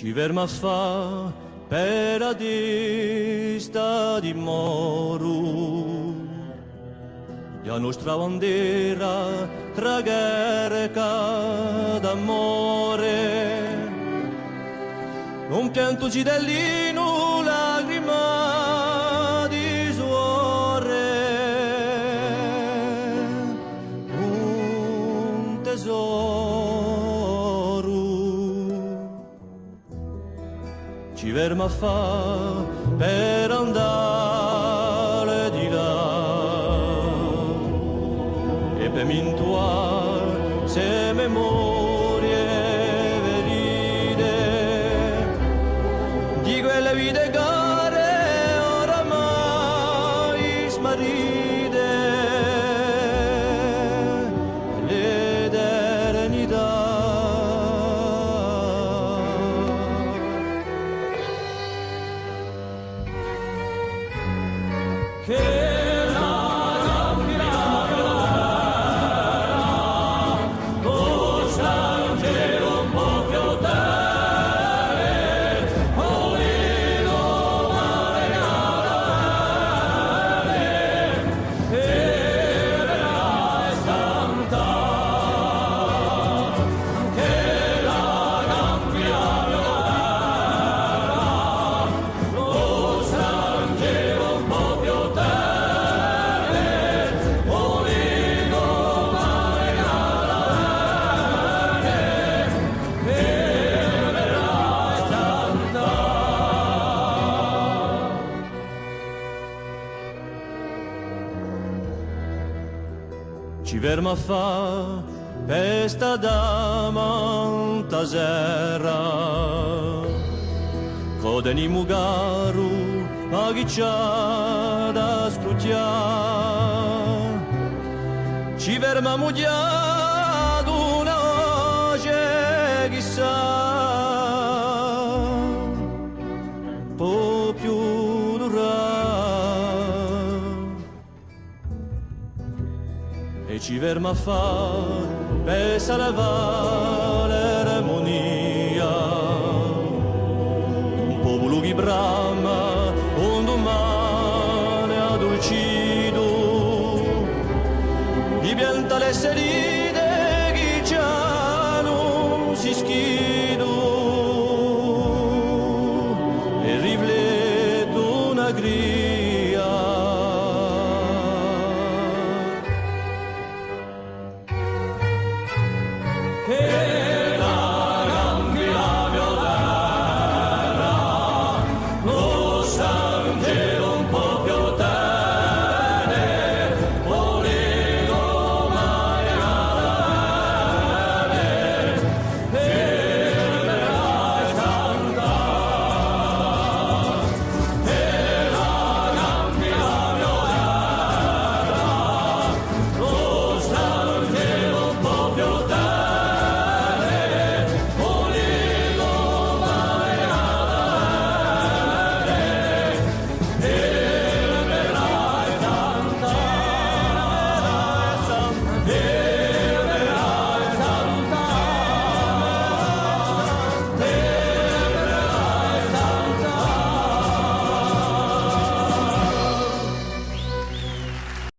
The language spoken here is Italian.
ci verma fa per la dista di moru. La nostra bandiera tra guerra d'amore. Un pianto gidellino, lagrima di suore. Un tesoro ci verma fa per andare di là. E per mintuare se memorie veride di quelle vite care oramai smarrite l'eternità. Che ci verma fa pesta da mantasera codeni mugaru agiccia da scrutia ci verma mudiadu una chissà po' più durare. E ci verma fa per salvare